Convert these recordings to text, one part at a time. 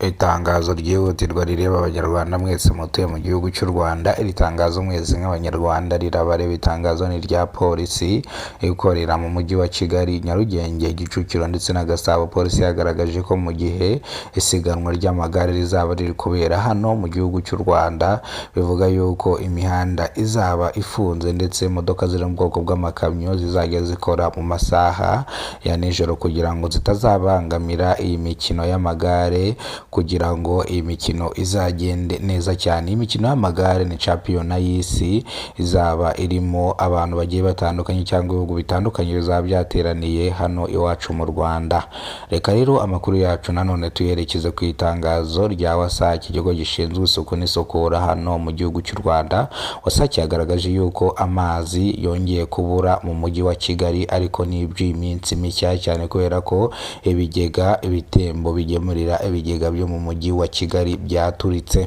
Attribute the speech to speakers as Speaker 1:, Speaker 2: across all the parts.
Speaker 1: Itangazo ryihutirwa rireba abanyarwanda mwese mutuye mu gihugu cy'u Rwanda. Iri tangazo mwese nk'abanyarwanda rirabareba. Itangazo ni irya polisi ikorera mu mujyi wa Kigali, Nyarugenge, Kicukiro ndetse na Gasabo. Polisi yagaragaje ko mu gihe isiganwa ry'amagare rizaba riri kubera hano mu gihugu cy'u Rwanda, bivuga yuko imihanda izaba ifunze ndetse imodoka ziri mu bwoko bw'amakamyo zizajya zikora mu masaha ya nijoro kugira ngo zitazabangamira iyi mikino y'amagare, kugira ngo iyi mikino izagende neza cyane. Imikino y'amagare ni champiyona y'isi, izaba irimo abantu bagiye batandukanye cyangwa ibihugu bitandukanye bizaba byateraniye hano iwacu mu Rwanda. Reka rero amakuru yacu nanone tuyerekeze ku itangazo rya WASAC, ikigo gishinzwe isuku n'isukura hano mu gihugu cy'u Rwanda. WASAC yagaragaje yuko amazi yongeye kubura mu mujyi wa Kigali, ariko ni iby'iminsi mishya cyane kubera ko ibigega, ibitembo bigemurira ibigega byo mu mujyi wa Kigali byaturitse.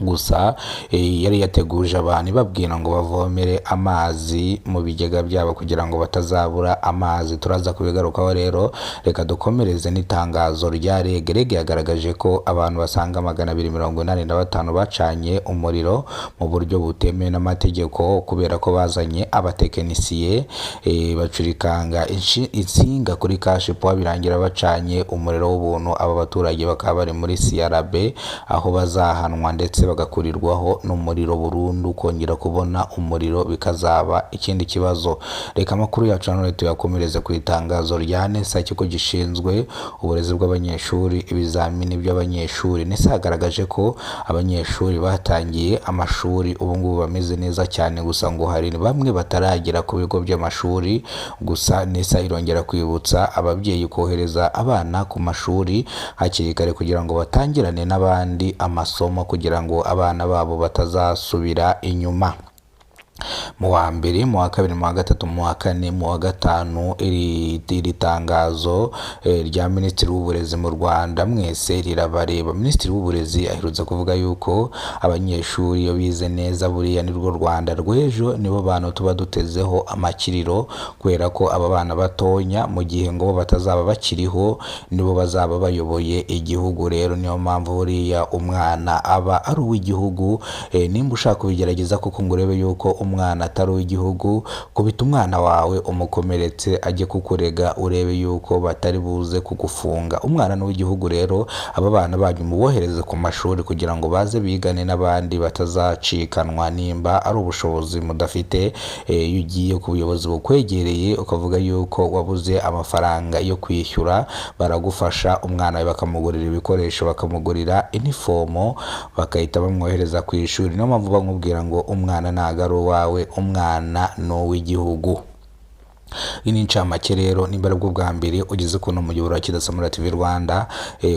Speaker 1: Gusa yari yateguje abantu ibabwira ngo bavomere amazi mu bigega byabo kugira ngo batazabura amazi. Turaza kubigarukaho rero. Reka dukomereze n'itangazo rya REG. REG yagaragaje ko abantu basaga 285 bacanye umuriro mu buryo butemewe n'amategeko, kubera ko bazanye abatekinisiye bacurikanga insinga kuri cash power, birangira bacanye umuriro w'ubuntu. Aba baturage bakaba bari muri CRB, aho bazahanwa ndetse bagakurirwaho n'umuriro burundu. Kongera kubona umuriro bikazaba ikindi kibazo. Reka amakuru yacu nanone tuyakomereze ku itangazo rya NESA, ikigo gishinzwe uburezi bw'abanyeshuri, ibizamini by'abanyeshuri. NESA yagaragaje ko abanyeshuri batangiye amashuri ubu ngubu bameze neza cyane, gusa ngo hari bamwe bataragera ku bigo by'amashuri. Gusa NESA irongera kwibutsa ababyeyi kohereza abana ku mashuri hakiri kare kugira ngo batangirane n'abandi amasomo, kugira ngo abana babo batazasubira inyuma. Mu wa mbere, mu wa kabiri, mu wa gatatu, mu wa kane, mu wa gatanu, iri tangazo rya Minisitiri w'Uburezi mu Rwanda mwese rirabareba. Minisitiri w'Uburezi aherutse kuvuga yuko abanyeshuri iyo bize neza buriya ni rwo Rwanda rw'ejo, nibo bantu tuba dutezeho amakiriro, kubera ko aba bana batonya mu gihe ngo batazaba bakiriho nibo bazaba bayoboye igihugu. Rero niyo mpamvu buriya umwana aba ari uw'igihugu. Nimba ushaka kubigerageza kuko ngo urebe yuko umwana atari uw'igihugu, kubita umwana wawe umukomeretse ajye kukurega, urebe yuko batari buze kugufunga. Umwana n'uw'igihugu. Rero aba bana banyu mubohereze ku mashuri kugira ngo baze bigane n'abandi batazacikanwa. Nimba ari ubushobozi mudafite, iyo ugiye ku buyobozi bukwegereye ukavuga yuko wabuze amafaranga yo kwishyura, baragufasha. Umwana wawe bakamugurira ibikoresho, bakamugurira inifomo, bakahita bamwohereza ku ishuri. Niyo mpamvu bamubwira ngo umwana ntago ari uwawe, umwana ni uw'igihugu. Iyi ni incamake rero. Nimba ari bwo bwa mbere ugeze kuno muyoboro wa Kidasamura TV Rwanda,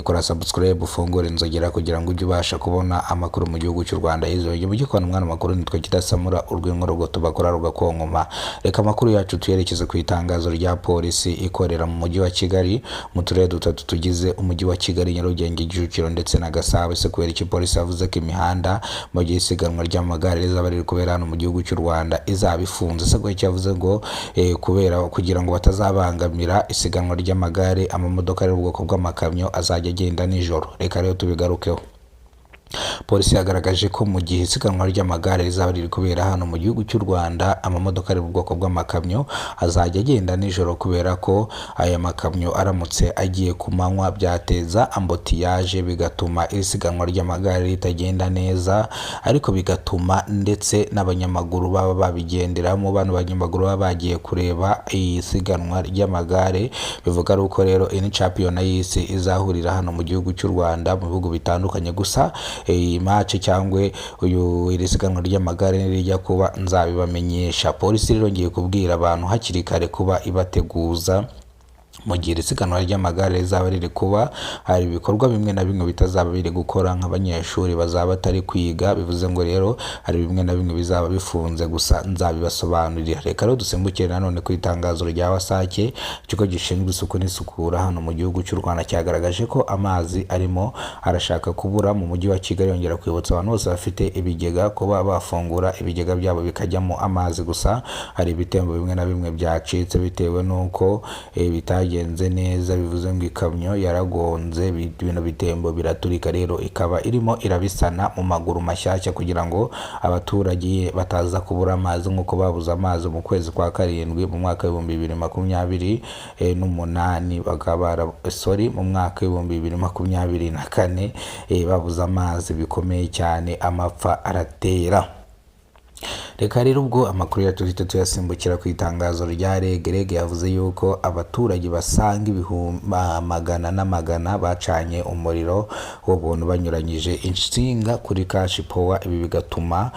Speaker 1: kora subscribe, ufungure inzogera kugira ngo ujye ubasha kubona amakuru mu gihugu cy'u Rwanda. Izo mujye kubona umwana makuru, nitwe Kidasamura, urw'inko rugoto bakora rugakonkoma. Reka amakuru yacu tuyerekeze ku itangazo rya polisi ikorera mu mujyi wa Kigali, mu turere dutatu tugize umujyi wa Kigali, Nyarugenge, Kicukiro ndetse na Gasabo. Ese kubera iki polisi yavuze ko imihanda mu gihe isiganwa ry'amagare rizaba riri kubera hano mu gihugu cy'u Rwanda izaba ifunze? Ese kubera iki yavuze ngo kugira ngo batazabangamira isiganwa ry'amagare, amamodoka ari ubwoko bw'amakamyo azajya agenda nijoro? Reka rero tubigarukeho. Polisi yagaragaje ko mu gihe isiganwa ry'amagare rizaba riri kubera hano mu gihugu cy'u Rwanda, amamodoka ari mu bwoko bw'amakamyo azajya agenda nijoro, kubera ko aya makamyo aramutse agiye ku manywa byateza ambutiyaje, bigatuma iri siganwa ry'amagare ritagenda neza, ariko bigatuma ndetse n'abanyamaguru baba babigenderamo. Bano banyamaguru baba bagiye kureba iyi siganwa ry'amagare. Bivuga uko rero iyi champiyona y'isi izahurira hano mu gihugu cy'u Rwanda mu bihugu bitandukanye. Gusa iyi match cyangwa iri siganwa ry'amagare nirijya kuba nzabibamenyesha. Polisi rero ngiye kubwira abantu hakiri kare kuba ibateguza mu gihe isiganwa ry'amagare rizaba riri kuba. Hari ibikorwa bimwe na bimwe bitazaba biri gukora, nk'abanyeshuri bazaba batari kwiga. Bivuze ngo rero hari bimwe na bimwe bizaba bifunze, gusa nzabibasobanurira. Reka rero dusimbukire nanone ku itangazo rya WASAC, ikigo gishinzwe isuku n'isukura hano mu gihugu cy'u Rwanda. Cyagaragaje ko amazi arimo arashaka kubura mu mujyi wa Kigali. Yongera kwibutsa abantu bose bafite ibigega kuba bafungura ibigega byabo bikajyamo amazi. Gusa hari ibitembo bimwe na bimwe byacitse bitewe n'uko bitagiye bitagenze neza, bivuze ngo ikamyo yaragonze ibintu bitembo biraturika, rero ikaba irimo irabisana mu maguru mashyashya kugira ngo abaturage bataza kubura amazi nk'uko babuze amazi mu kwezi kwa karindwi mu mwaka w'ibihumbi 2028 bakaba mu mwaka w'ibihumbi 2024 babuze amazi bikomeye cyane, amapfa aratera. Reka rero ubwo amakuru yacu tuhita tuyasimbukira ku itangazo rya REG yavuze yuko abaturage basanga magana n'amagana bacanye umuriro w'ubuntu banyuranyije insinga kuri Cash Power. Ibi bigatuma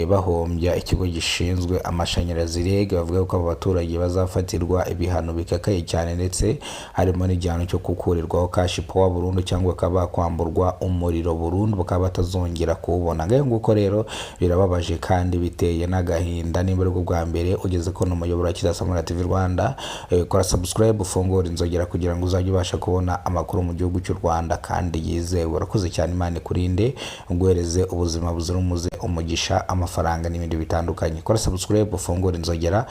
Speaker 1: bahombya ikigo gishinzwe amashanyarazi REG. Bavuga ko abo baturage bazafatirwa ibihano bikakaye cyane, ndetse harimo n'igihano cyo gukurirwaho Cash Power burundu cyangwa bakaba kwamburwa umuriro burundu, bakaba batazongera kuwubona. Nguko rero birababaje kandi biteye n'agahinda. Nimba ari bwa mbere ugeze ko n'umuyoboro wa Kidasamura TV Rwanda, kora subscribe, ufungura inzogera kugira ngo uzajye ubasha kubona amakuru mu gihugu cy'u Rwanda kandi yizewe. Urakoze cyane, Imana ikurinde, uguhereze ubuzima buzira umuze, umugisha, amafaranga n'ibindi bitandukanye. Kora subscribe, ufungura inzogera.